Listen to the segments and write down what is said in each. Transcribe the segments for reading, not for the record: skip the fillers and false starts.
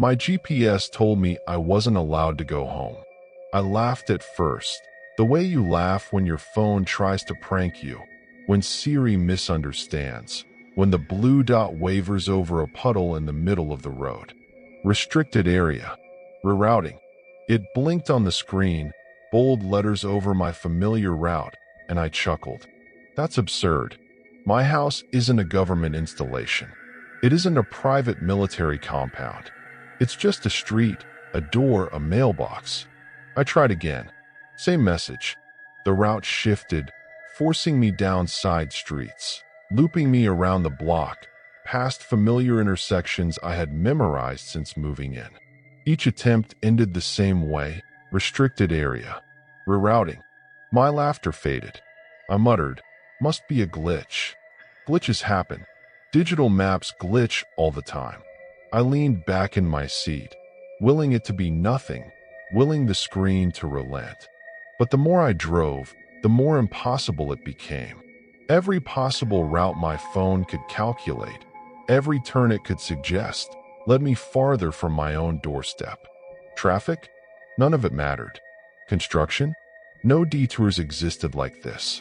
My GPS told me I wasn't allowed to go home. I laughed at first, the way you laugh when your phone tries to prank you, when Siri misunderstands, when the blue dot wavers over a puddle in the middle of the road. Restricted area. Rerouting. It blinked on the screen, bold letters over my familiar route, and I chuckled. That's absurd. My house isn't a government installation. It isn't a private military compound. It's just a street, a door, a mailbox. I tried again. Same message. The route shifted, forcing me down side streets, looping me around the block, past familiar intersections I had memorized since moving in. Each attempt ended the same way, restricted area. Rerouting. My laughter faded. I muttered, must be a glitch. Glitches happen. Digital maps glitch all the time. I leaned back in my seat, willing it to be nothing, willing the screen to relent. But the more I drove, the more impossible it became. Every possible route my phone could calculate, every turn it could suggest, led me farther from my own doorstep. Traffic? None of it mattered. Construction? No detours existed like this.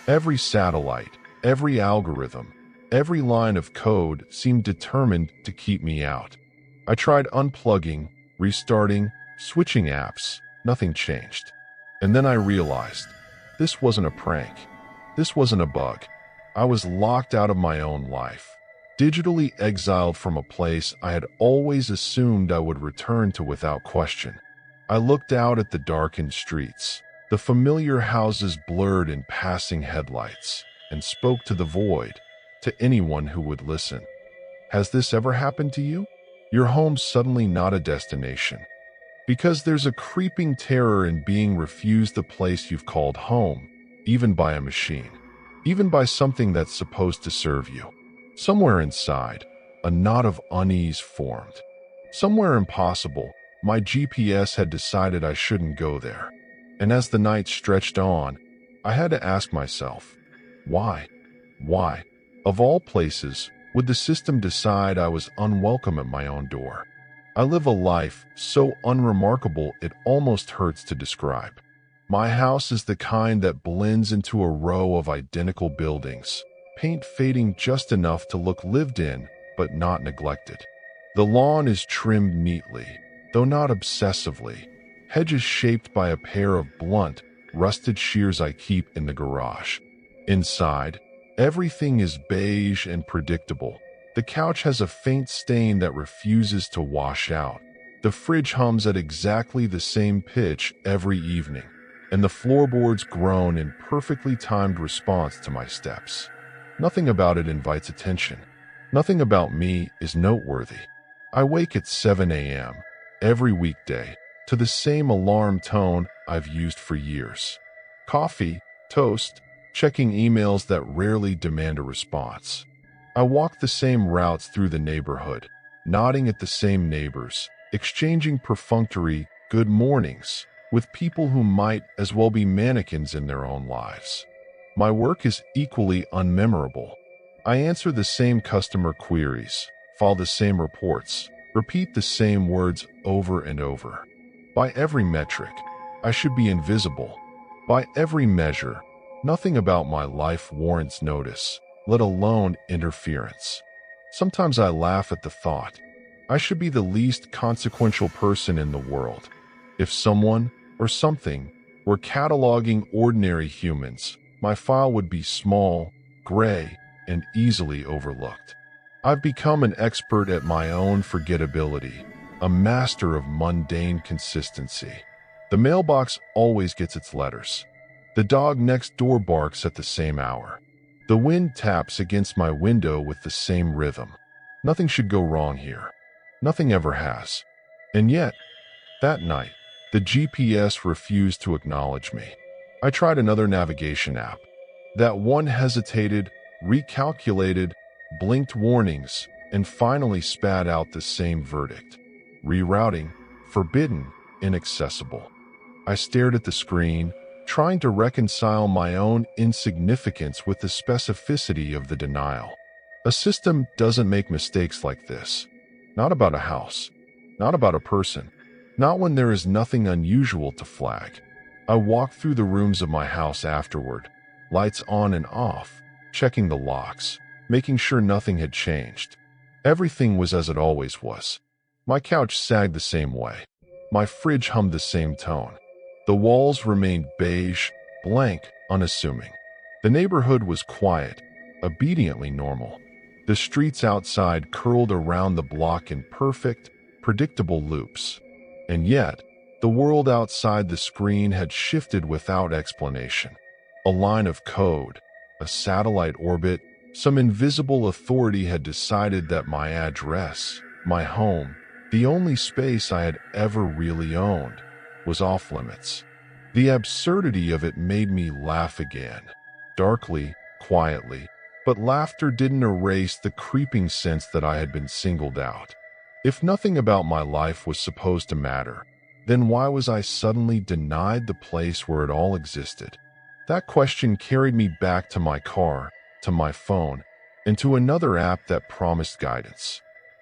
Every satellite, every algorithm, every line of code seemed determined to keep me out. I tried unplugging, restarting, switching apps. Nothing changed. And then I realized, this wasn't a prank. This wasn't a bug. I was locked out of my own life, digitally exiled from a place I had always assumed I would return to without question. I looked out at the darkened streets, the familiar houses blurred in passing headlights, and spoke to the void, to anyone who would listen. Has this ever happened to you? Your home's suddenly not a destination. Because there's a creeping terror in being refused the place you've called home, even by a machine, even by something that's supposed to serve you. Somewhere inside, a knot of unease formed. Somewhere impossible, my GPS had decided I shouldn't go there. And as the night stretched on, I had to ask myself, why? Why? Of all places, would the system decide I was unwelcome at my own door? I live a life so unremarkable it almost hurts to describe. My house is the kind that blends into a row of identical buildings, paint fading just enough to look lived in, but not neglected. The lawn is trimmed neatly, though not obsessively, hedges shaped by a pair of blunt, rusted shears I keep in the garage. Inside, everything is beige and predictable. The couch has a faint stain that refuses to wash out. The fridge hums at exactly the same pitch every evening, and the floorboards groan in perfectly timed response to my steps. Nothing about it invites attention. Nothing about me is noteworthy. I wake at 7 a.m. every weekday to the same alarm tone I've used for years. Coffee, toast, checking emails that rarely demand a response. I walk the same routes through the neighborhood, nodding at the same neighbors, exchanging perfunctory good mornings with people who might as well be mannequins in their own lives. My work is equally unmemorable. I answer the same customer queries, file the same reports, repeat the same words over and over. By every metric, I should be invisible. By every measure, nothing about my life warrants notice, let alone interference. Sometimes I laugh at the thought. I should be the least consequential person in the world. If someone or something were cataloging ordinary humans, my file would be small, gray, and easily overlooked. I've become an expert at my own forgettability, a master of mundane consistency. The mailbox always gets its letters. The dog next door barks at the same hour. The wind taps against my window with the same rhythm. Nothing should go wrong here. Nothing ever has. And yet, that night, the GPS refused to acknowledge me. I tried another navigation app. That one hesitated, recalculated, blinked warnings, and finally spat out the same verdict. Rerouting, forbidden, inaccessible. I stared at the screen, trying to reconcile my own insignificance with the specificity of the denial. A system doesn't make mistakes like this. Not about a house. not about a person, not when there is nothing unusual to flag. I walked through the rooms of my house afterward, lights on and off, checking the locks, making sure nothing had changed. Everything was as it always was. My couch sagged the same way. My fridge hummed the same tone. The walls remained beige, blank, unassuming. The neighborhood was quiet, obediently normal. The streets outside curled around the block in perfect, predictable loops. And yet, the world outside the screen had shifted without explanation. A line of code, a satellite orbit, some invisible authority had decided that my address, my home, the only space I had ever really owned, was off limits. The absurdity of it made me laugh again, darkly, quietly, but laughter didn't erase the creeping sense that I had been singled out. If nothing about my life was supposed to matter, then why was I suddenly denied the place where it all existed? That question carried me back to my car, to my phone, and to another app that promised guidance.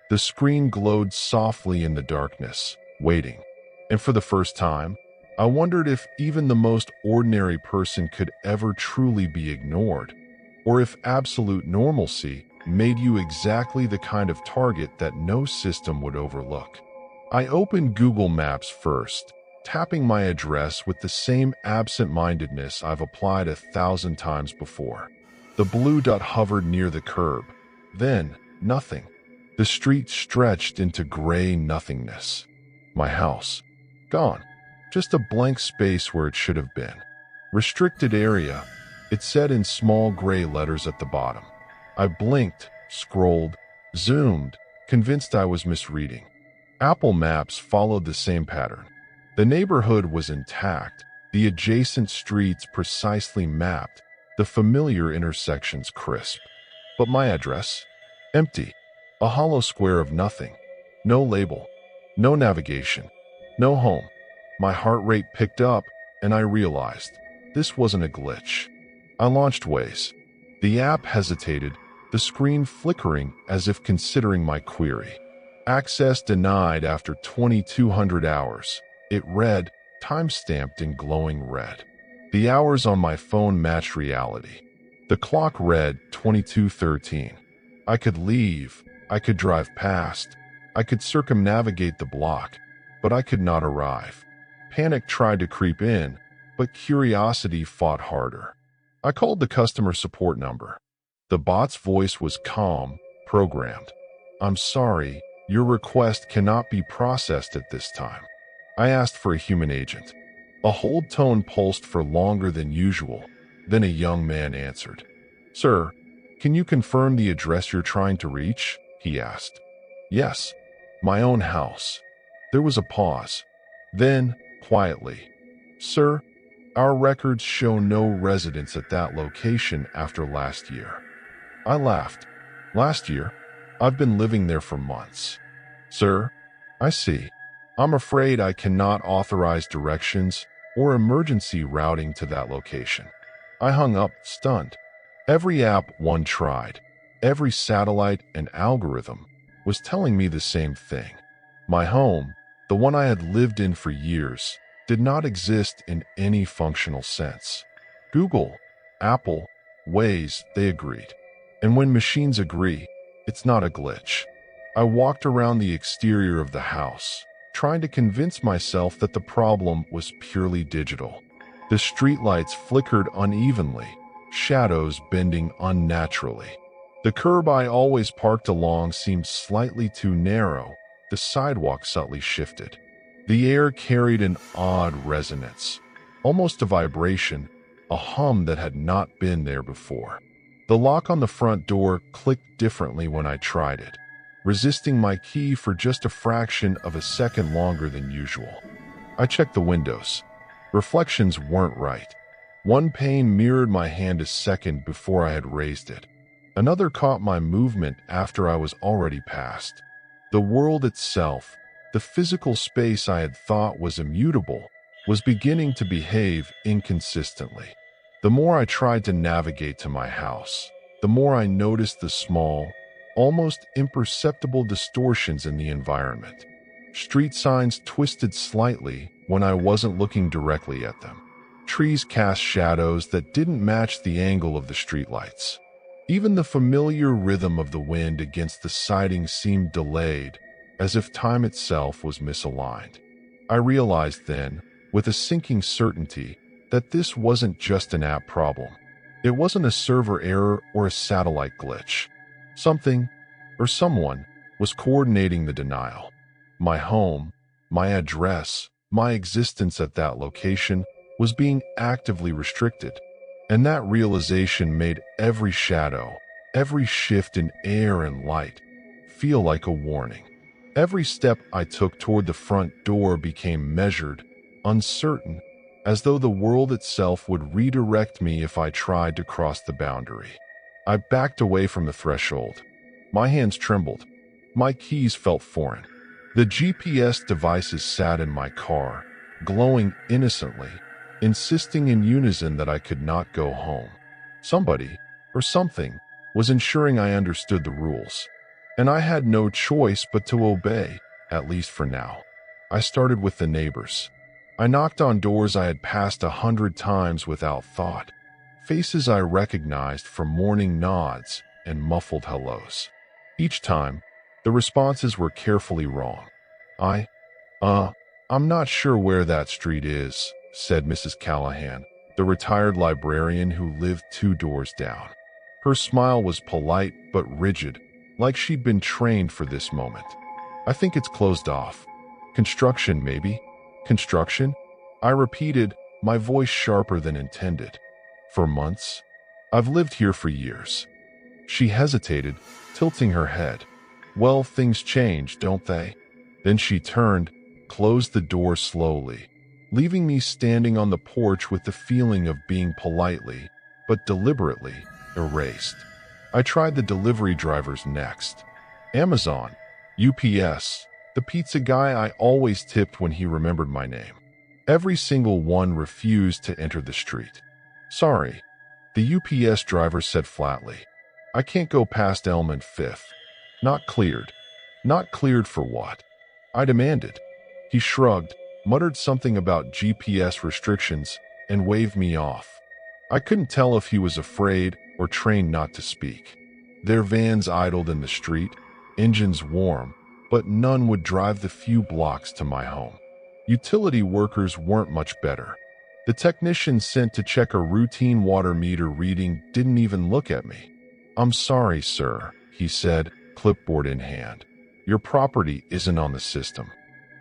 The screen glowed softly in the darkness, waiting. And for the first time, I wondered if even the most ordinary person could ever truly be ignored, or if absolute normalcy made you exactly the kind of target that no system would overlook. I opened Google Maps first, tapping my address with the same absent-mindedness I've applied 1,000 times before. The blue dot hovered near the curb. Then, nothing. The street stretched into gray nothingness. My house. Gone. Just a blank space where it should have been. Restricted area, it said in small gray letters at the bottom. I blinked, scrolled, zoomed, convinced I was misreading. Apple Maps followed the same pattern. The neighborhood was intact, the adjacent streets precisely mapped, the familiar intersections crisp. But my address? Empty. A hollow square of nothing. No label. No navigation. No home. My heart rate picked up, and I realized this wasn't a glitch. I launched Waze. The app hesitated, the screen flickering as if considering my query. Access denied after 2,200 hours. It read, time-stamped in glowing red. The hours on my phone matched reality. The clock read 22:13. I could leave, I could drive past, I could circumnavigate the block, but I could not arrive. Panic tried to creep in, but curiosity fought harder. I called the customer support number. The bot's voice was calm, programmed. "I'm sorry, your request cannot be processed at this time." I asked for a human agent. A hold tone pulsed for longer than usual. Then a young man answered. "Sir, can you confirm the address you're trying to reach?" he asked. "Yes, my own house." There was a pause. Then, quietly, "Sir, our records show no residence at that location after last year." I laughed. "Last year? I've been living there for months." "Sir, I see. I'm afraid I cannot authorize directions or emergency routing to that location." I hung up, stunned. Every app one tried, every satellite and algorithm, was telling me the same thing. My home, the one I had lived in for years, did not exist in any functional sense. Google, Apple, Waze, they agreed. And when machines agree, it's not a glitch. I walked around the exterior of the house, trying to convince myself that the problem was purely digital. The streetlights flickered unevenly, shadows bending unnaturally. The curb I always parked along seemed slightly too narrow, the sidewalk subtly shifted. The air carried an odd resonance, almost a vibration, a hum that had not been there before. The lock on the front door clicked differently when I tried it, resisting my key for just a fraction of a second longer than usual. I checked the windows. Reflections weren't right. One pane mirrored my hand a second before I had raised it. Another caught my movement after I was already past. The world itself, the physical space I had thought was immutable, was beginning to behave inconsistently. The more I tried to navigate to my house, the more I noticed the small, almost imperceptible distortions in the environment. Street signs twisted slightly when I wasn't looking directly at them. Trees cast shadows that didn't match the angle of the streetlights. Even the familiar rhythm of the wind against the siding seemed delayed, as if time itself was misaligned. I realized then, with a sinking certainty, that this wasn't just an app problem. It wasn't a server error or a satellite glitch. Something, or someone, was coordinating the denial. My home, my address, my existence at that location was being actively restricted. And that realization made every shadow, every shift in air and light, feel like a warning. Every step I took toward the front door became measured, uncertain, as though the world itself would redirect me if I tried to cross the boundary. I backed away from the threshold. My hands trembled. My keys felt foreign. The GPS devices sat in my car, glowing innocently, insisting in unison that I could not go home. Somebody, or something, was ensuring I understood the rules, and I had no choice but to obey, at least for now. I started with the neighbors. I knocked on doors I had passed 100 times without thought, faces I recognized from morning nods and muffled hellos. Each time, the responses were carefully wrong. I'm not sure where that street is, said Mrs. Callahan, the retired librarian who lived 2 doors down. Her smile was polite but rigid, like she'd been trained for this moment. I think it's closed off. Construction, maybe? Construction? I repeated, my voice sharper than intended. For months? I've lived here for years. She hesitated, tilting her head. Well, things change, don't they? Then she turned, closed the door slowly, leaving me standing on the porch with the feeling of being politely, but deliberately, erased. I tried the delivery drivers next. Amazon, UPS, the pizza guy I always tipped when he remembered my name. Every single one refused to enter the street. Sorry, the UPS driver said flatly. I can't go past Elm and Fifth. Not cleared. Not cleared for what? I demanded. He shrugged, muttered something about GPS restrictions, and waved me off. I couldn't tell if he was afraid or trained not to speak. Their vans idled in the street, engines warm, but none would drive the few blocks to my home. Utility workers weren't much better. The technician sent to check a routine water meter reading didn't even look at me. I'm sorry, sir, he said, clipboard in hand. Your property isn't on the system.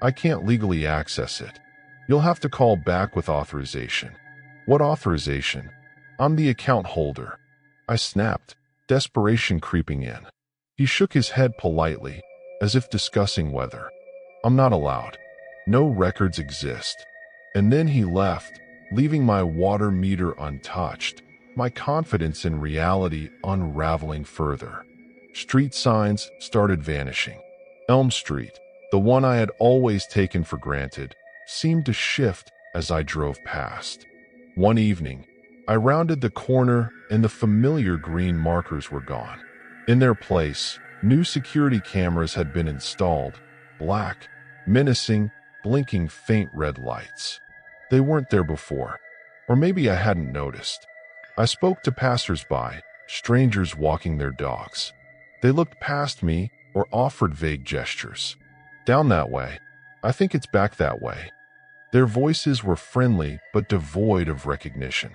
I can't legally access it. You'll have to call back with authorization. What authorization? I'm the account holder. I snapped, desperation creeping in. He shook his head politely, as if discussing whether. I'm not allowed. No records exist. And then he left, leaving my water meter untouched, my confidence in reality unraveling further. Street signs started vanishing. Elm Street, the one I had always taken for granted, seemed to shift as I drove past. One evening, I rounded the corner and the familiar green markers were gone. In their place, new security cameras had been installed, black, menacing, blinking faint red lights. They weren't there before, or maybe I hadn't noticed. I spoke to passersby, strangers walking their dogs. They looked past me or offered vague gestures. Down that way. I think it's back that way. Their voices were friendly but devoid of recognition.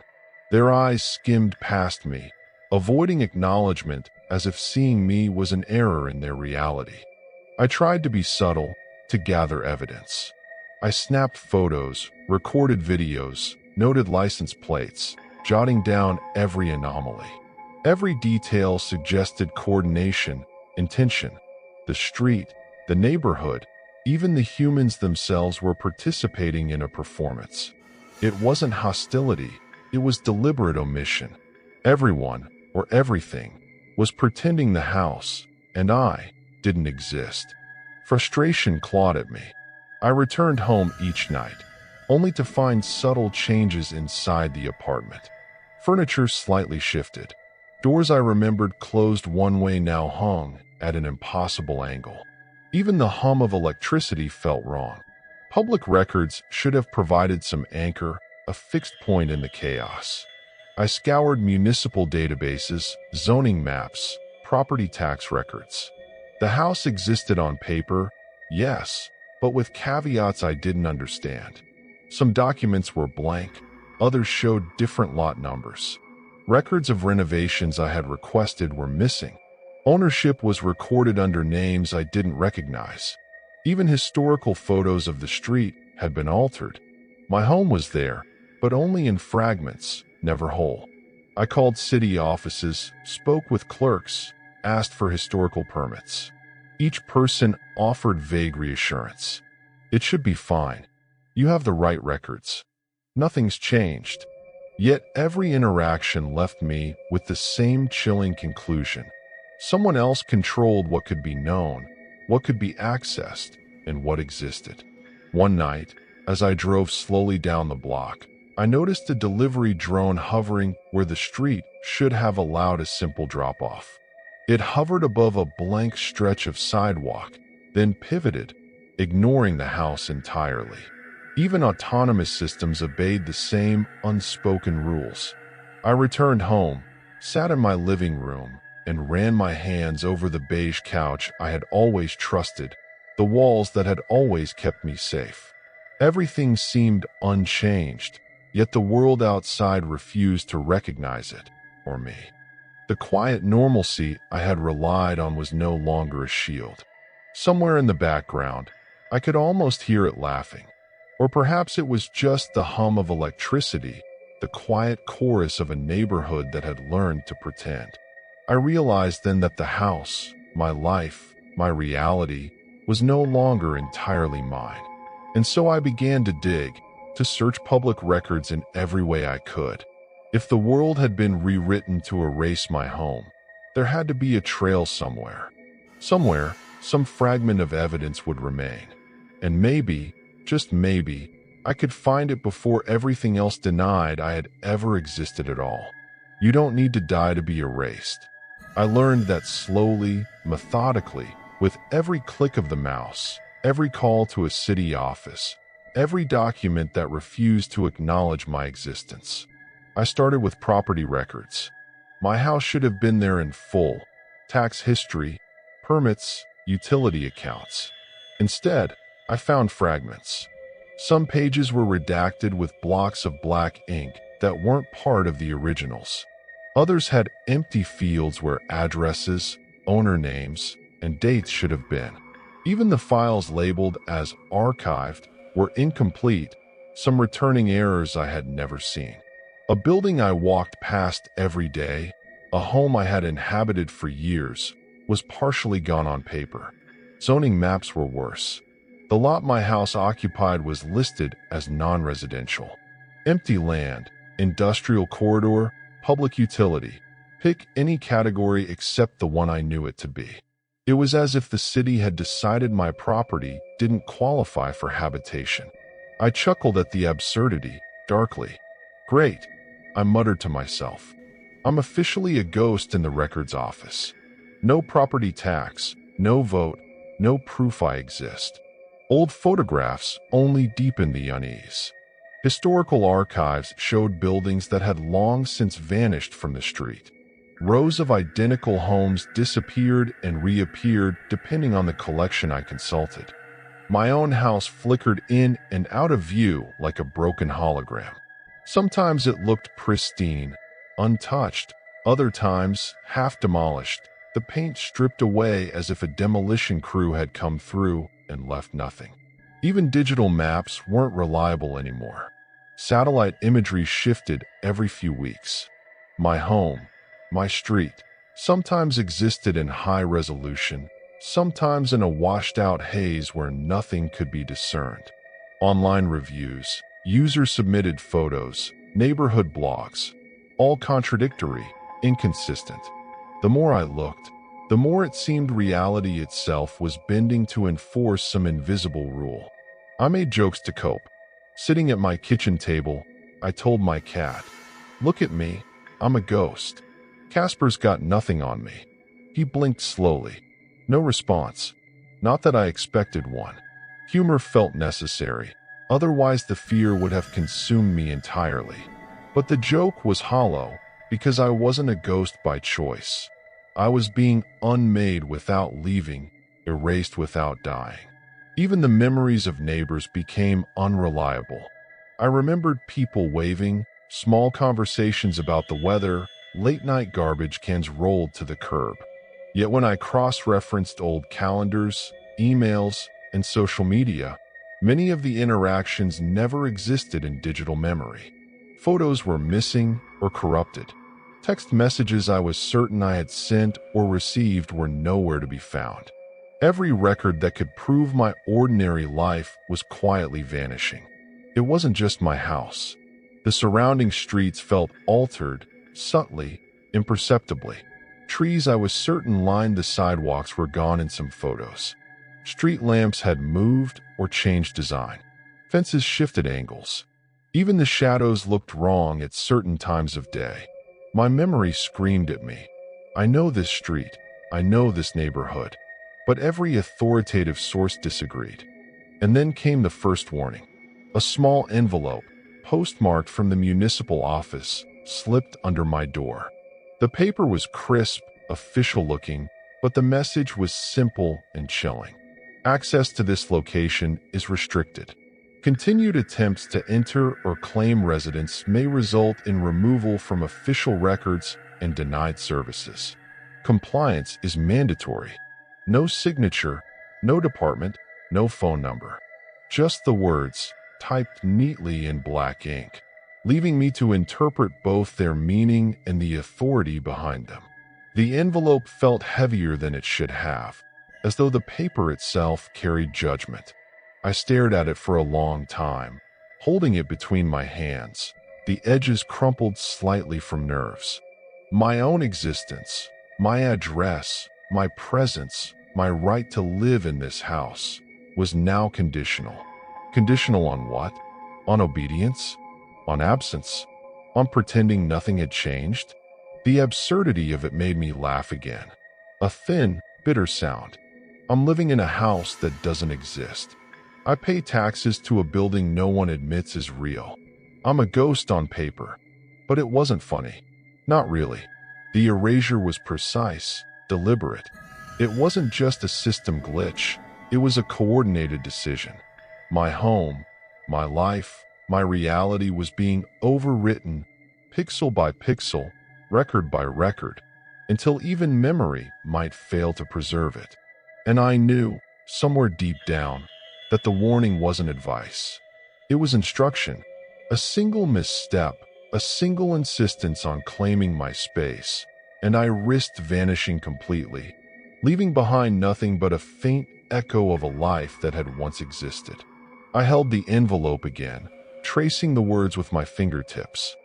Their eyes skimmed past me, avoiding acknowledgement as if seeing me was an error in their reality. I tried to be subtle, to gather evidence. I snapped photos, recorded videos, noted license plates, jotting down every anomaly. Every detail suggested coordination, intention. The street, the neighborhood, even the humans themselves were participating in a performance. It wasn't hostility, it was deliberate omission. Everyone, or everything, was pretending the house, and I, didn't exist. Frustration clawed at me. I returned home each night, only to find subtle changes inside the apartment. Furniture slightly shifted. Doors I remembered closed one way now hung at an impossible angle. Even the hum of electricity felt wrong. Public records should have provided some anchor, a fixed point in the chaos. I scoured municipal databases, zoning maps, property tax records. The house existed on paper, yes, but with caveats I didn't understand. Some documents were blank, others showed different lot numbers. Records of renovations I had requested were missing. Ownership was recorded under names I didn't recognize. Even historical photos of the street had been altered. My home was there, but only in fragments, never whole. I called city offices, spoke with clerks, asked for historical permits. Each person offered vague reassurance. It should be fine. You have the right records. Nothing's changed. Yet every interaction left me with the same chilling conclusion. Someone else controlled what could be known, what could be accessed, and what existed. One night, as I drove slowly down the block, I noticed a delivery drone hovering where the street should have allowed a simple drop-off. It hovered above a blank stretch of sidewalk, then pivoted, ignoring the house entirely. Even autonomous systems obeyed the same unspoken rules. I returned home, sat in my living room, and ran my hands over the beige couch I had always trusted, the walls that had always kept me safe. Everything seemed unchanged, yet the world outside refused to recognize it, or me. The quiet normalcy I had relied on was no longer a shield. Somewhere in the background, I could almost hear it laughing. Or perhaps it was just the hum of electricity, the quiet chorus of a neighborhood that had learned to pretend. I realized then that the house, my life, my reality, was no longer entirely mine. And so I began to dig, to search public records in every way I could. If the world had been rewritten to erase my home, there had to be a trail somewhere. Somewhere, some fragment of evidence would remain. And maybe, just maybe, I could find it before everything else denied I had ever existed at all. You don't need to die to be erased. I learned that slowly, methodically, with every click of the mouse, every call to a city office, every document that refused to acknowledge my existence. I started with property records. My house should have been there in full: tax history, permits, utility accounts. Instead, I found fragments. Some pages were redacted with blocks of black ink that weren't part of the originals. Others had empty fields where addresses, owner names, and dates should have been. Even the files labeled as archived were incomplete, some returning errors I had never seen. A building I walked past every day, a home I had inhabited for years, was partially gone on paper. Zoning maps were worse. The lot my house occupied was listed as non-residential. Empty land, industrial corridor, public utility. Pick any category except the one I knew it to be. It was as if the city had decided my property didn't qualify for habitation. I chuckled at the absurdity, darkly. Great, I muttered to myself. I'm officially a ghost in the records office. No property tax, no vote, no proof I exist. Old photographs only deepened the unease. Historical archives showed buildings that had long since vanished from the street. Rows of identical homes disappeared and reappeared depending on the collection I consulted. My own house flickered in and out of view like a broken hologram. Sometimes it looked pristine, untouched. Other times, half demolished, the paint stripped away as if a demolition crew had come through and left nothing. Even digital maps weren't reliable anymore. Satellite imagery shifted every few weeks. My home, my street, sometimes existed in high resolution, sometimes in a washed-out haze where nothing could be discerned. Online reviews, user-submitted photos, neighborhood blogs, all contradictory, inconsistent. The more I looked, the more it seemed reality itself was bending to enforce some invisible rule. I made jokes to cope. Sitting at my kitchen table, I told my cat, "Look at me, I'm a ghost." Casper's got nothing on me. He blinked slowly. No response. Not that I expected one. Humor felt necessary, otherwise the fear would have consumed me entirely. But the joke was hollow, because I wasn't a ghost by choice. I was being unmade without leaving, erased without dying. Even the memories of neighbors became unreliable. I remembered people waving, small conversations about the weather, late-night garbage cans rolled to the curb. Yet when I cross-referenced old calendars, emails, and social media, many of the interactions never existed in digital memory. Photos were missing or corrupted. Text messages I was certain I had sent or received were nowhere to be found. Every record that could prove my ordinary life was quietly vanishing. It wasn't just my house. The surrounding streets felt altered, subtly, imperceptibly. Trees I was certain lined the sidewalks were gone in some photos. Street lamps had moved or changed design. Fences shifted angles. Even the shadows looked wrong at certain times of day. My memory screamed at me. I know this street. I know this neighborhood. But every authoritative source disagreed. And then came the first warning. A small envelope, postmarked from the municipal office, slipped under my door. The paper was crisp, official-looking, but the message was simple and chilling. Access to this location is restricted. Continued attempts to enter or claim residence may result in removal from official records and denied services. Compliance is mandatory. No signature, no department, no phone number. Just the words, typed neatly in black ink, leaving me to interpret both their meaning and the authority behind them. The envelope felt heavier than it should have, as though the paper itself carried judgment. I stared at it for a long time, holding it between my hands, the edges crumpled slightly from nerves. My own existence, my address, my presence, my right to live in this house, was now conditional. Conditional on what? On obedience? On absence? On pretending nothing had changed? The absurdity of it made me laugh again. A thin, bitter sound. I'm living in a house that doesn't exist. I pay taxes to a building no one admits is real. I'm a ghost on paper. But it wasn't funny. Not really. The erasure was precise, deliberate. It wasn't just a system glitch. It was a coordinated decision. My home, my life, my reality was being overwritten, pixel by pixel, record by record, until even memory might fail to preserve it. And I knew, somewhere deep down, that the warning wasn't advice. It was instruction. A single misstep, a single insistence on claiming my space, and I risked vanishing completely, leaving behind nothing but a faint echo of a life that had once existed. I held the envelope again, tracing the words with my fingertips.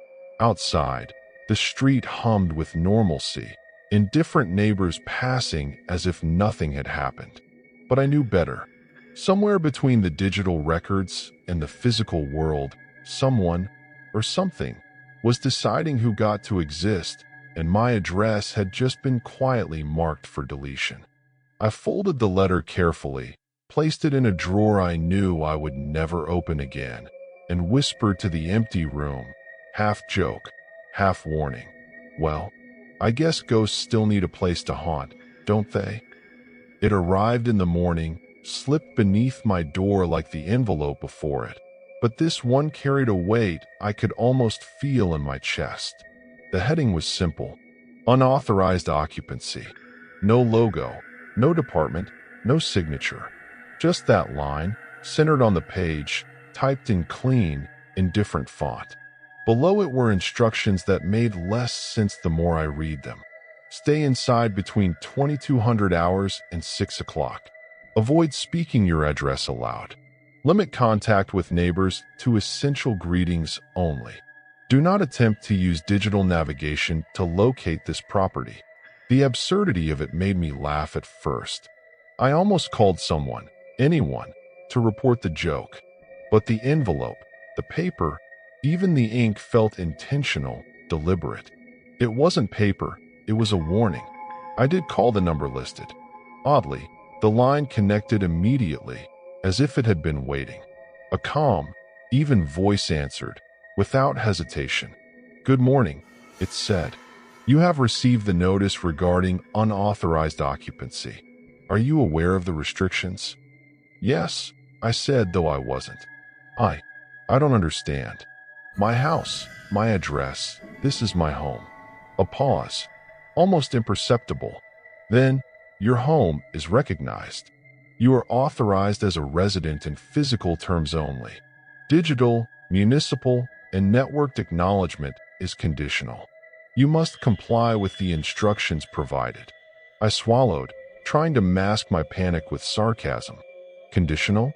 Outside, the street hummed with normalcy, indifferent neighbors passing as if nothing had happened. But I knew better. Somewhere between the digital records and the physical world, someone, or something, was deciding who got to exist, and my address had just been quietly marked for deletion. I folded the letter carefully, placed it in a drawer I knew I would never open again, and whispered to the empty room, half joke, half warning. Well, I guess ghosts still need a place to haunt, don't they? It arrived in the morning, slipped beneath my door like the envelope before it, but this one carried a weight I could almost feel in my chest. The heading was simple: unauthorized occupancy. No logo, no department, no signature. Just that line, centered on the page, typed in clean, indifferent font. Below it were instructions that made less sense the more I read them. Stay inside between 2200 hours and 6 o'clock. Avoid speaking your address aloud. Limit contact with neighbors to essential greetings only. Do not attempt to use digital navigation to locate this property. The absurdity of it made me laugh at first. I almost called someone, anyone, to report the joke. But the envelope, the paper, even the ink felt intentional, deliberate. It wasn't paper, it was a warning. I did call the number listed. Oddly, The line connected immediately, as if it had been waiting. A calm, even voice answered, without hesitation. "Good morning," it said. "You have received the notice regarding unauthorized occupancy. Are you aware of the restrictions?" "Yes," I said, though I wasn't. I don't understand. My house, my address, this is my home." A pause, almost imperceptible. Then, "Your home is recognized. You are authorized as a resident in physical terms only. Digital, municipal, and networked acknowledgement is conditional. You must comply with the instructions provided." I swallowed, trying to mask my panic with sarcasm. "Conditional?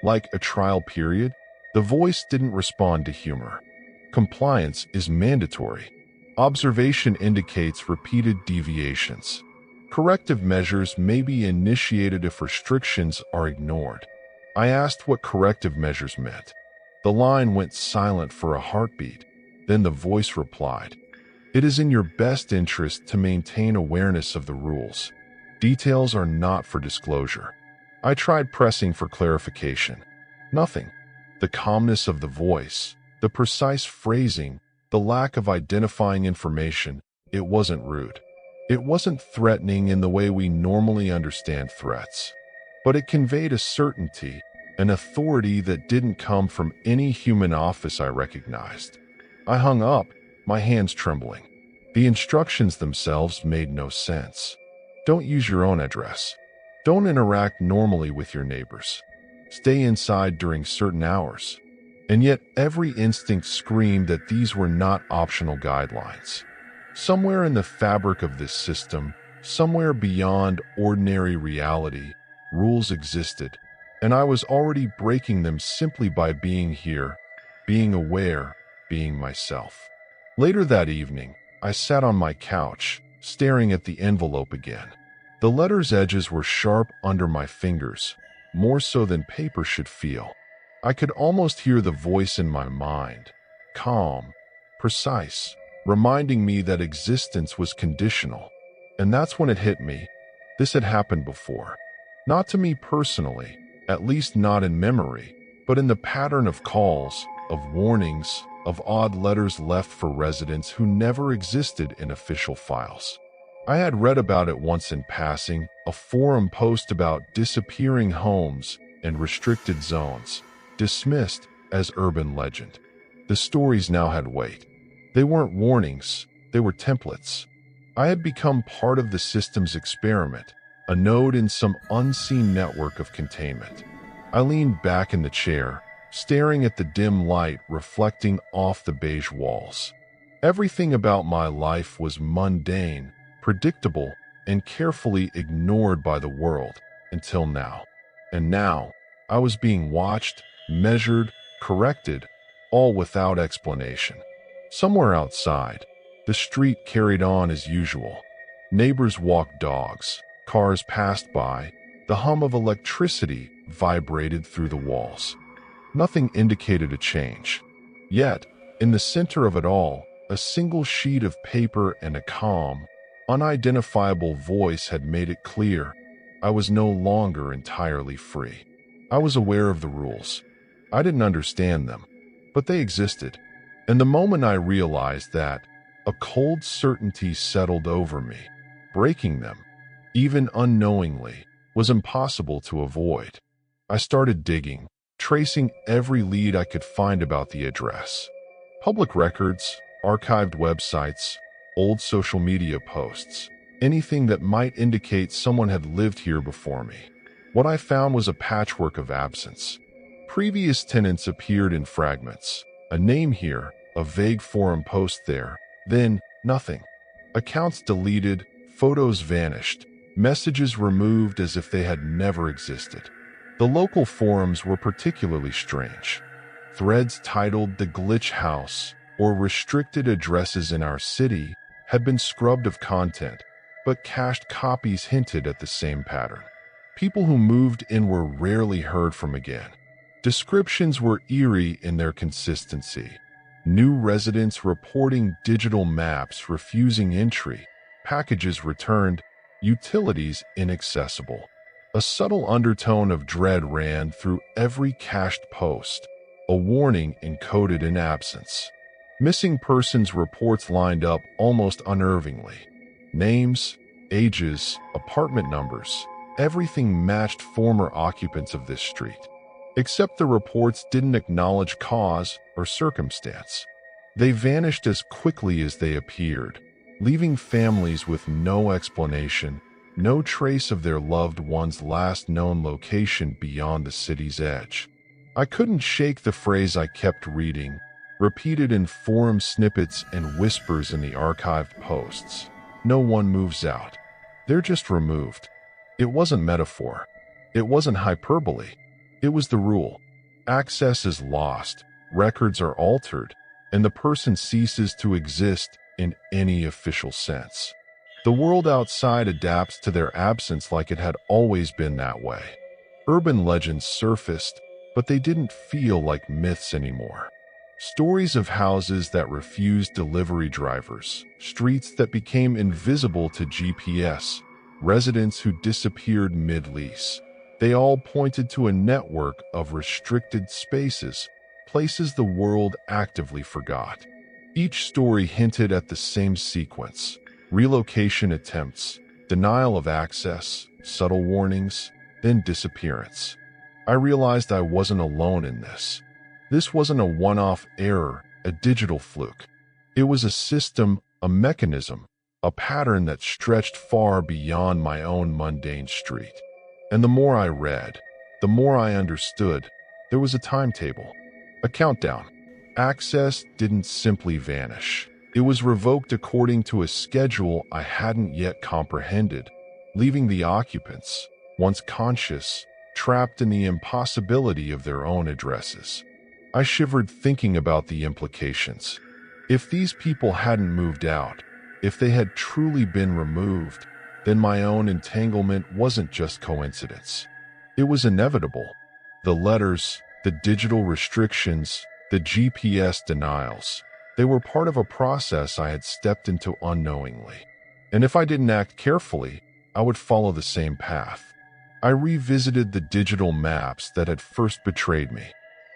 Like a trial period?" The voice didn't respond to humor. "Compliance is mandatory. Observation indicates repeated deviations. Corrective measures may be initiated if restrictions are ignored." I asked what corrective measures meant. The line went silent for a heartbeat. Then the voice replied, "It is in your best interest to maintain awareness of the rules. Details are not for disclosure." I tried pressing for clarification. Nothing. The calmness of the voice, the precise phrasing, the lack of identifying information, it wasn't rude. It wasn't threatening in the way we normally understand threats. But it conveyed a certainty, an authority that didn't come from any human office I recognized. I hung up, my hands trembling. The instructions themselves made no sense. Don't use your own address. Don't interact normally with your neighbors. Stay inside during certain hours. And yet every instinct screamed that these were not optional guidelines. Somewhere in the fabric of this system, somewhere beyond ordinary reality, rules existed, and I was already breaking them simply by being here, being aware, being myself. Later that evening, I sat on my couch, staring at the envelope again. The letter's edges were sharp under my fingers, more so than paper should feel. I could almost hear the voice in my mind, calm, precise, reminding me that existence was conditional. And that's when it hit me. This had happened before. Not to me personally, at least not in memory, but in the pattern of calls, of warnings, of odd letters left for residents who never existed in official files. I had read about it once in passing, a forum post about disappearing homes and restricted zones, dismissed as urban legend. The stories now had weight. They weren't warnings, they were templates. I had become part of the system's experiment, a node in some unseen network of containment. I leaned back in the chair, staring at the dim light reflecting off the beige walls. Everything about my life was mundane, predictable, and carefully ignored by the world, until now. And now, I was being watched, measured, corrected, all without explanation. Somewhere outside, the street carried on as usual. Neighbors walked dogs, cars passed by, the hum of electricity vibrated through the walls. Nothing indicated a change. Yet, in the center of it all, a single sheet of paper and a calm, unidentifiable voice had made it clear I was no longer entirely free. I was aware of the rules. I didn't understand them, but they existed. And the moment I realized that, a cold certainty settled over me. Breaking them, even unknowingly, was impossible to avoid. I started digging, tracing every lead I could find about the address. Public records, archived websites, old social media posts, anything that might indicate someone had lived here before me. What I found was a patchwork of absence. Previous tenants appeared in fragments. A name here, a vague forum post there, then nothing. Accounts deleted, photos vanished, messages removed as if they had never existed. The local forums were particularly strange. Threads titled "The Glitch House" or "Restricted Addresses in Our City" had been scrubbed of content, but cached copies hinted at the same pattern. People who moved in were rarely heard from again. Descriptions were eerie in their consistency. New residents reporting digital maps refusing entry, packages returned, utilities inaccessible. A subtle undertone of dread ran through every cached post, a warning encoded in absence. Missing persons reports lined up almost unnervingly. Names, ages, apartment numbers, everything matched former occupants of this street. Except the reports didn't acknowledge cause or circumstance. They vanished as quickly as they appeared, leaving families with no explanation, no trace of their loved one's last known location beyond the city's edge. I couldn't shake the phrase I kept reading, repeated in forum snippets and whispers in the archived posts. No one moves out. They're just removed. It wasn't metaphor. It wasn't hyperbole. It was the rule. Access is lost, records are altered, and the person ceases to exist in any official sense. The world outside adapts to their absence like it had always been that way. Urban legends surfaced, but they didn't feel like myths anymore. Stories of houses that refused delivery drivers, streets that became invisible to GPS, residents who disappeared mid-lease. They all pointed to a network of restricted spaces, places the world actively forgot. Each story hinted at the same sequence: relocation attempts, denial of access, subtle warnings, then disappearance. I realized I wasn't alone in this. This wasn't a one-off error, a digital fluke. It was a system, a mechanism, a pattern that stretched far beyond my own mundane street. And the more I read, the more I understood. There was a timetable, a countdown. Access didn't simply vanish. It was revoked according to a schedule I hadn't yet comprehended, leaving the occupants, once conscious, trapped in the impossibility of their own addresses. I shivered thinking about the implications. If these people hadn't moved out, if they had truly been removed, then my own entanglement wasn't just coincidence. It was inevitable. The letters, the digital restrictions, the GPS denials, they were part of a process I had stepped into unknowingly. And if I didn't act carefully, I would follow the same path. I revisited the digital maps that had first betrayed me.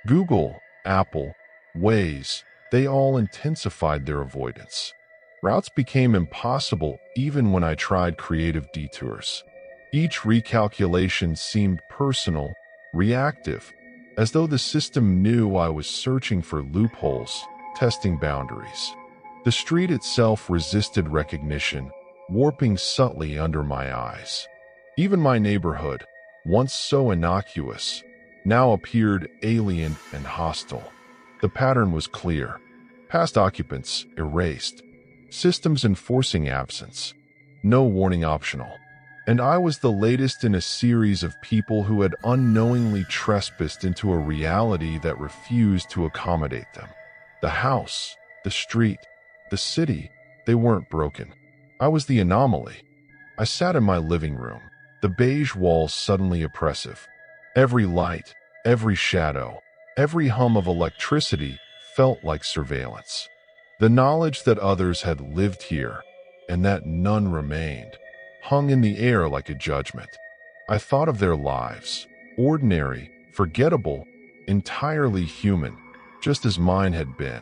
Google, Apple, Waze, they all intensified their avoidance. Routes became impossible even when I tried creative detours. Each recalculation seemed personal, reactive, as though the system knew I was searching for loopholes, testing boundaries. The street itself resisted recognition, warping subtly under my eyes. Even my neighborhood, once so innocuous, now appeared alien and hostile. The pattern was clear. Past occupants erased. Systems enforcing absence. No warning optional. And I was the latest in a series of people who had unknowingly trespassed into a reality that refused to accommodate them. The house, the street, the city, they weren't broken. I was the anomaly. I sat in my living room, the beige walls suddenly oppressive. Every light, every shadow, every hum of electricity felt like surveillance. The knowledge that others had lived here, and that none remained, hung in the air like a judgment. I thought of their lives, ordinary, forgettable, entirely human, just as mine had been,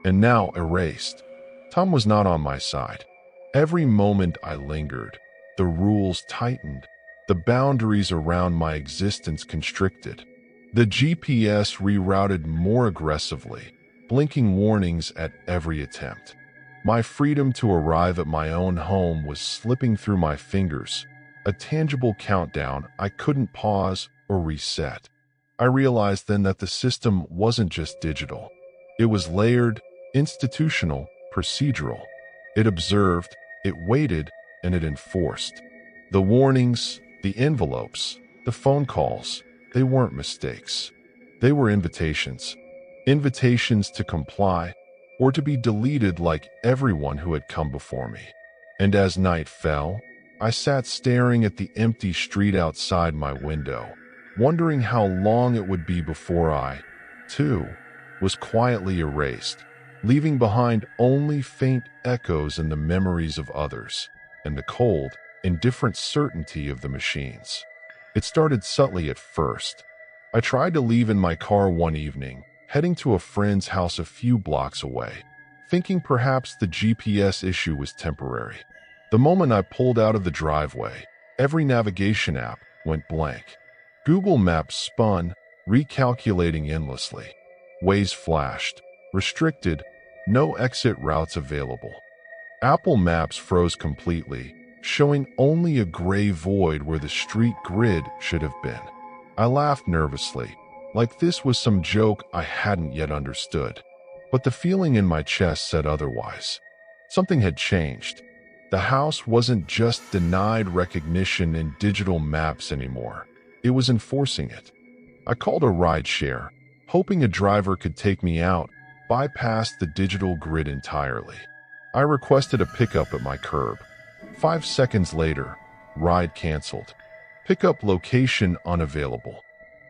and now erased. Tom was not on my side. Every moment I lingered, the rules tightened, the boundaries around my existence constricted. The GPS rerouted more aggressively, blinking warnings at every attempt. My freedom to arrive at my own home was slipping through my fingers, a tangible countdown I couldn't pause or reset. I realized then that the system wasn't just digital. It was layered, institutional, procedural. It observed, it waited, and it enforced. The warnings, the envelopes, the phone calls, they weren't mistakes. They were invitations. Invitations to comply, or to be deleted like everyone who had come before me. And as night fell, I sat staring at the empty street outside my window, wondering how long it would be before I, too, was quietly erased, leaving behind only faint echoes in the memories of others, and the cold, indifferent certainty of the machines. It started subtly at first. I tried to leave in my car one evening, heading to a friend's house a few blocks away, thinking perhaps the GPS issue was temporary. The moment I pulled out of the driveway, every navigation app went blank. Google Maps spun, recalculating endlessly. Waze flashed, restricted, no exit routes available. Apple Maps froze completely, showing only a gray void where the street grid should have been. I laughed nervously, like this was some joke I hadn't yet understood. But the feeling in my chest said otherwise. Something had changed. The house wasn't just denied recognition in digital maps anymore. It was enforcing it. I called a rideshare, hoping a driver could take me out, bypass the digital grid entirely. I requested a pickup at my curb. 5 seconds later, ride canceled. Pickup location unavailable.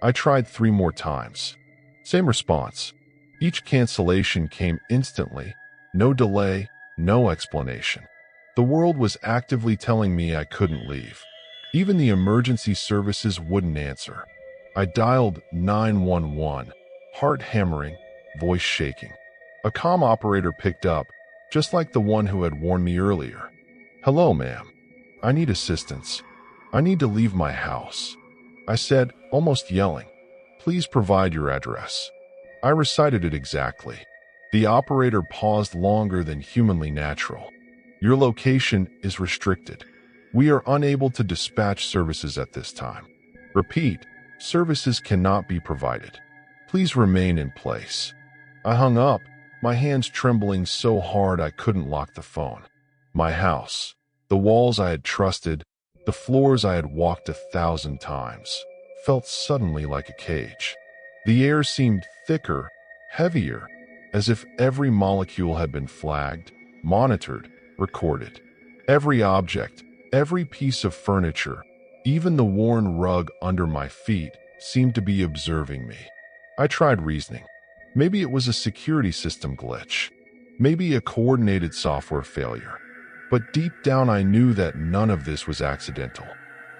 I tried 3 more times. Same response. Each cancellation came instantly. No delay, no explanation. The world was actively telling me I couldn't leave. Even the emergency services wouldn't answer. I dialed 911, heart hammering, voice shaking. A comm operator picked up, just like the one who had warned me earlier. "Hello, ma'am. I need assistance. I need to leave my house," I said, almost yelling. "Please provide your address." I recited it exactly. The operator paused longer than humanly natural. "Your location is restricted. We are unable to dispatch services at this time. Repeat, services cannot be provided. Please remain in place." I hung up, my hands trembling so hard I couldn't lock the phone. My house, the walls I had trusted, the floors I had walked 1,000 times, felt suddenly like a cage. The air seemed thicker, heavier, as if every molecule had been flagged, monitored, recorded. Every object, every piece of furniture, even the worn rug under my feet, seemed to be observing me. I tried reasoning. Maybe it was a security system glitch. Maybe a coordinated software failure. But deep down I knew that none of this was accidental.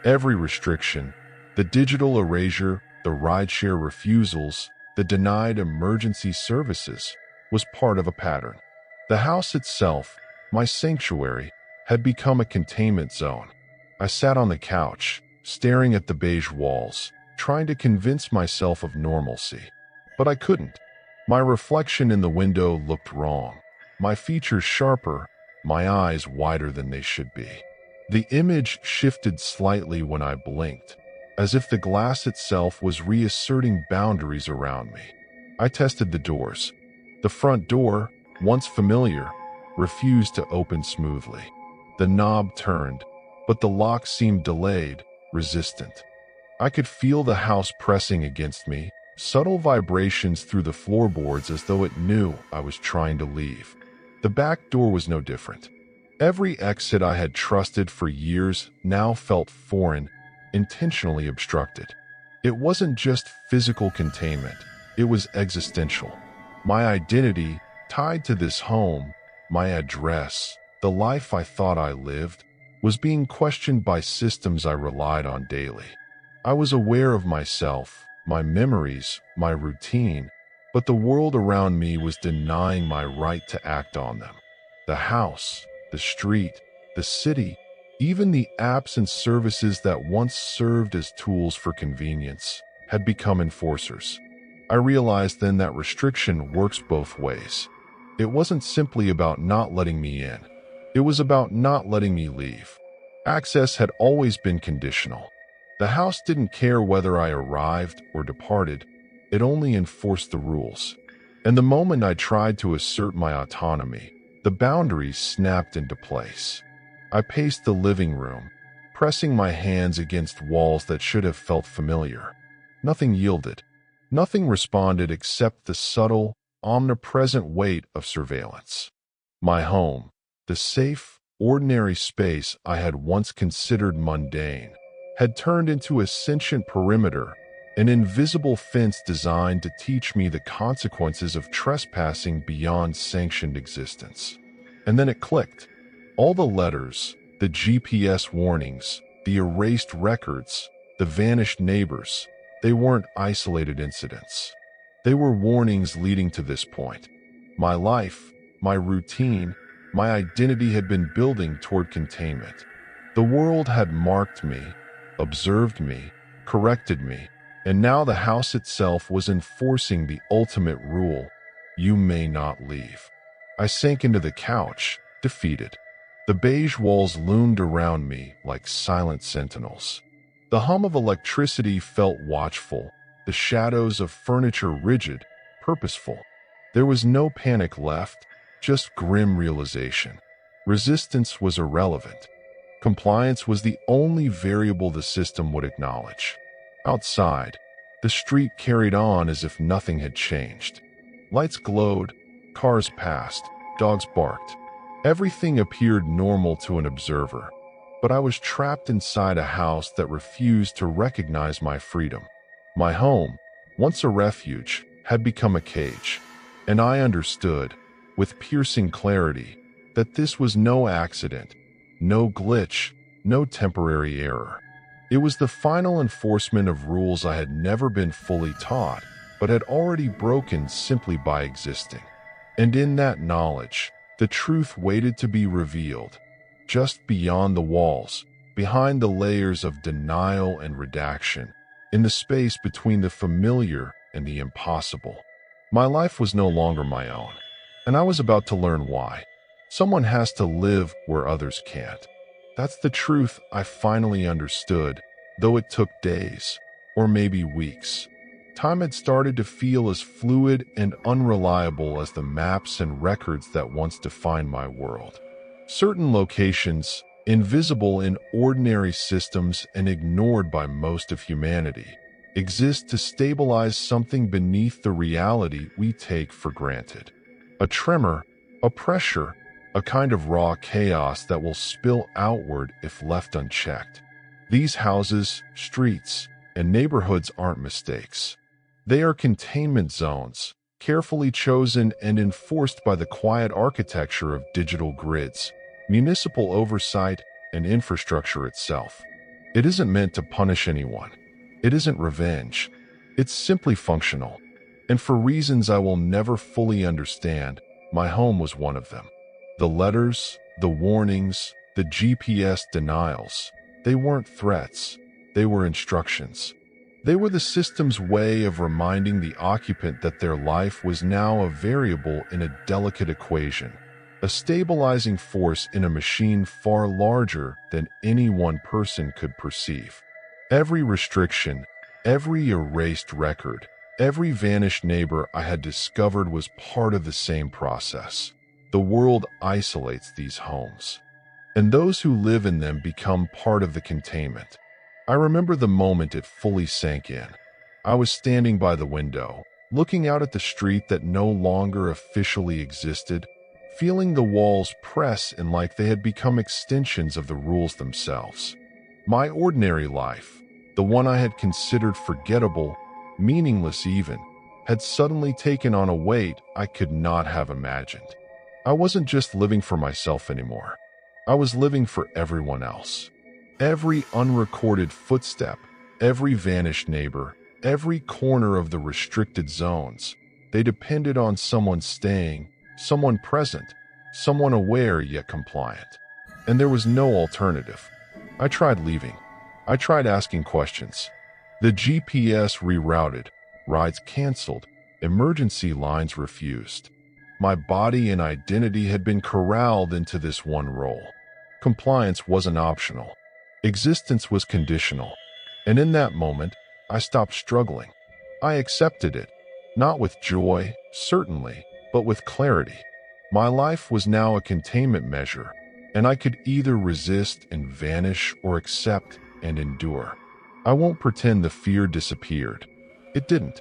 Every restriction, the digital erasure, the rideshare refusals, the denied emergency services, was part of a pattern. The house itself, my sanctuary, had become a containment zone. I sat on the couch, staring at the beige walls, trying to convince myself of normalcy. But I couldn't. My reflection in the window looked wrong. My features sharper, my eyes wider than they should be. The image shifted slightly when I blinked, as if the glass itself was reasserting boundaries around me. I tested the doors. The front door, once familiar, refused to open smoothly. The knob turned, but the lock seemed delayed, resistant. I could feel the house pressing against me, subtle vibrations through the floorboards as though it knew I was trying to leave. The back door was no different. Every exit I had trusted for years now felt foreign, intentionally obstructed. It wasn't just physical containment, it was existential. My identity, tied to this home, my address, the life I thought I lived, was being questioned by systems I relied on daily. I was aware of myself, my memories, my routine, but the world around me was denying my right to act on them. The house, the street, the city, even the apps and services that once served as tools for convenience, had become enforcers. I realized then that restriction works both ways. It wasn't simply about not letting me in. It was about not letting me leave. Access had always been conditional. The house didn't care whether I arrived or departed. It only enforced the rules. And the moment I tried to assert my autonomy, the boundaries snapped into place. I paced the living room, pressing my hands against walls that should have felt familiar. Nothing yielded. Nothing responded except the subtle, omnipresent weight of surveillance. My home, the safe, ordinary space I had once considered mundane, had turned into a sentient perimeter, an invisible fence designed to teach me the consequences of trespassing beyond sanctioned existence. And then it clicked. All the letters, the GPS warnings, the erased records, the vanished neighbors, they weren't isolated incidents. They were warnings leading to this point. My life, my routine, my identity had been building toward containment. The world had marked me, observed me, corrected me, and now the house itself was enforcing the ultimate rule: you may not leave. I sank into the couch, defeated. The beige walls loomed around me like silent sentinels. The hum of electricity felt watchful, the shadows of furniture rigid, purposeful. There was no panic left, just grim realization. Resistance was irrelevant. Compliance was the only variable the system would acknowledge. Outside, the street carried on as if nothing had changed. Lights glowed, cars passed, dogs barked. Everything appeared normal to an observer, but I was trapped inside a house that refused to recognize my freedom. My home, once a refuge, had become a cage, and I understood, with piercing clarity, that this was no accident, no glitch, no temporary error. It was the final enforcement of rules I had never been fully taught, but had already broken simply by existing. And in that knowledge, the truth waited to be revealed, just beyond the walls, behind the layers of denial and redaction, in the space between the familiar and the impossible. My life was no longer my own, and I was about to learn why. Someone has to live where others can't. That's the truth I finally understood, though it took days, or maybe weeks. Time had started to feel as fluid and unreliable as the maps and records that once defined my world. Certain locations, invisible in ordinary systems and ignored by most of humanity, exist to stabilize something beneath the reality we take for granted. A tremor, a pressure, a kind of raw chaos that will spill outward if left unchecked. These houses, streets, and neighborhoods aren't mistakes. They are containment zones, carefully chosen and enforced by the quiet architecture of digital grids, municipal oversight, and infrastructure itself. It isn't meant to punish anyone. It isn't revenge. It's simply functional. And for reasons I will never fully understand, my home was one of them. The letters, the warnings, the GPS denials, they weren't threats. They were instructions. They were the system's way of reminding the occupant that their life was now a variable in a delicate equation, a stabilizing force in a machine far larger than any one person could perceive. Every restriction, every erased record, every vanished neighbor I had discovered was part of the same process. The world isolates these homes, and those who live in them become part of the containment. I remember the moment it fully sank in. I was standing by the window, looking out at the street that no longer officially existed, feeling the walls press in like they had become extensions of the rules themselves. My ordinary life, the one I had considered forgettable, meaningless even, had suddenly taken on a weight I could not have imagined. I wasn't just living for myself anymore. I was living for everyone else. Every unrecorded footstep, every vanished neighbor, every corner of the restricted zones, they depended on someone staying, someone present, someone aware yet compliant. And there was no alternative. I tried leaving. I tried asking questions. The GPS rerouted, rides canceled, emergency lines refused. My body and identity had been corralled into this one role. Compliance wasn't optional. Existence was conditional. And in that moment, I stopped struggling. I accepted it, not with joy, certainly, but with clarity. My life was now a containment measure, and I could either resist and vanish or accept and endure. I won't pretend the fear disappeared. It didn't.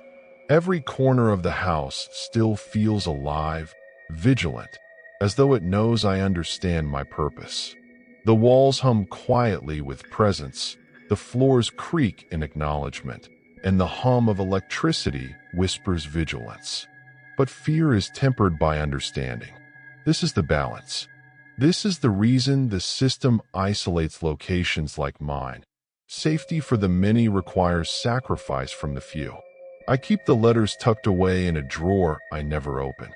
Every corner of the house still feels alive, vigilant, as though it knows I understand my purpose. The walls hum quietly with presence, the floors creak in acknowledgement, and the hum of electricity whispers vigilance. But fear is tempered by understanding. This is the balance. This is the reason the system isolates locations like mine. Safety for the many requires sacrifice from the few. I keep the letters tucked away in a drawer I never open.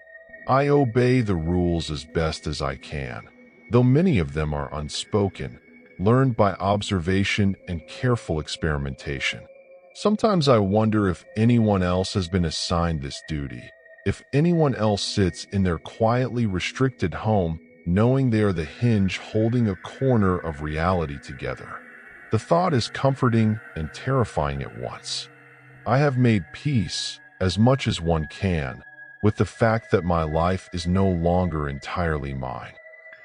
I obey the rules as best as I can, though many of them are unspoken, learned by observation and careful experimentation. Sometimes I wonder if anyone else has been assigned this duty, if anyone else sits in their quietly restricted home knowing they are the hinge holding a corner of reality together. The thought is comforting and terrifying at once. I have made peace, as much as one can, with the fact that my life is no longer entirely mine.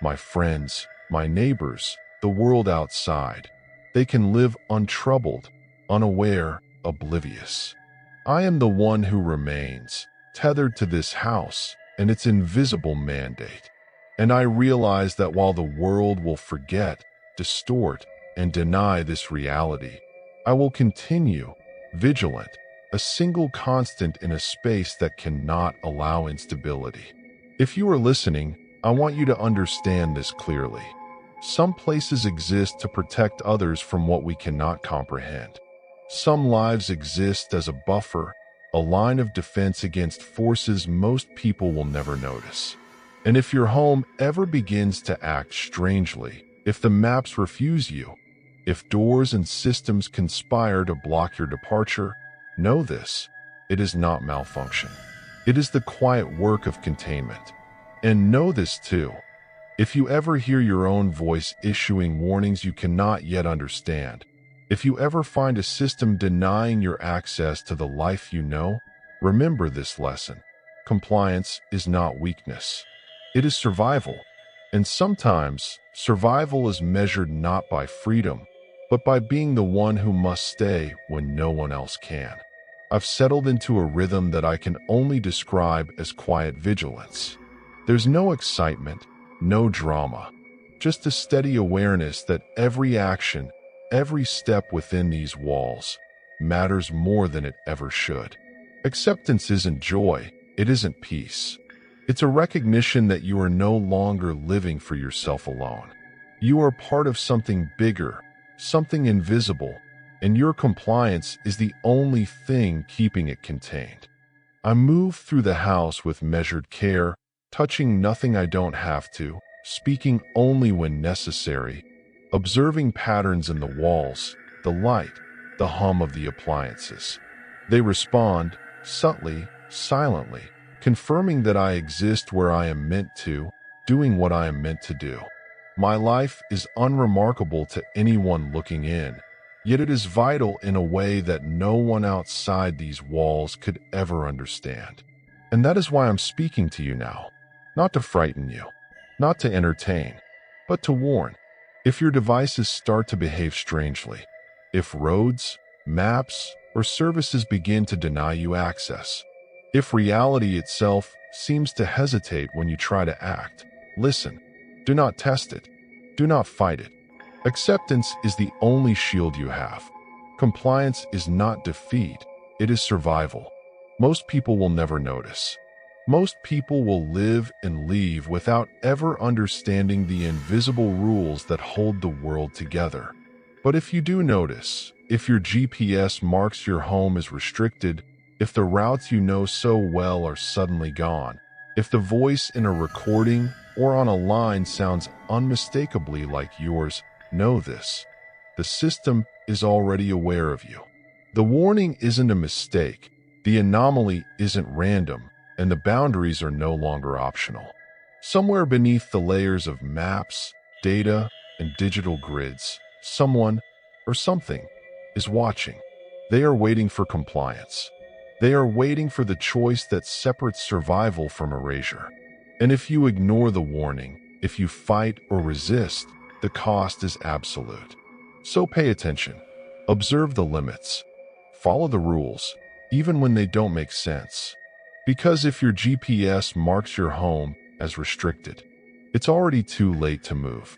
My friends, my neighbors, the world outside, they can live untroubled, unaware, oblivious. I am the one who remains, tethered to this house and its invisible mandate. And I realize that while the world will forget, distort, and deny this reality, I will continue, vigilant, a single constant in a space that cannot allow instability. If you are listening, I want you to understand this clearly. Some places exist to protect others from what we cannot comprehend. Some lives exist as a buffer, a line of defense against forces most people will never notice. And if your home ever begins to act strangely, if the maps refuse you, if doors and systems conspire to block your departure, know this: it is not malfunction. It is the quiet work of containment. And know this too: if you ever hear your own voice issuing warnings you cannot yet understand, if you ever find a system denying your access to the life you know, remember this lesson. Compliance is not weakness. It is survival. And sometimes, survival is measured not by freedom, but by being the one who must stay when no one else can. I've settled into a rhythm that I can only describe as quiet vigilance. There's no excitement, no drama, just a steady awareness that every action, every step within these walls, matters more than it ever should. Acceptance isn't joy, it isn't peace. It's a recognition that you are no longer living for yourself alone. You are part of something bigger, something invisible, and your compliance is the only thing keeping it contained. I move through the house with measured care, touching nothing I don't have to, speaking only when necessary, observing patterns in the walls, the light, the hum of the appliances. They respond, subtly, silently, confirming that I exist where I am meant to, doing what I am meant to do. My life is unremarkable to anyone looking in, yet it is vital in a way that no one outside these walls could ever understand. And that is why I'm speaking to you now, not to frighten you, not to entertain, but to warn. If your devices start to behave strangely, if roads, maps, or services begin to deny you access, if reality itself seems to hesitate when you try to act, listen. Do not test it. Do not fight it. Acceptance is the only shield you have. Compliance is not defeat, it is survival. Most people will never notice. Most people will live and leave without ever understanding the invisible rules that hold the world together. But if you do notice, if your GPS marks your home as restricted, if the routes you know so well are suddenly gone, if the voice in a recording or on a line sounds unmistakably like yours, know this: the system is already aware of you. The warning isn't a mistake, the anomaly isn't random, and the boundaries are no longer optional. Somewhere beneath the layers of maps, data, and digital grids, someone or something is watching. They are waiting for compliance. They are waiting for the choice that separates survival from erasure. And if you ignore the warning, if you fight or resist, the cost is absolute. So pay attention. Observe the limits. Follow the rules, even when they don't make sense. Because if your GPS marks your home as restricted, it's already too late to move.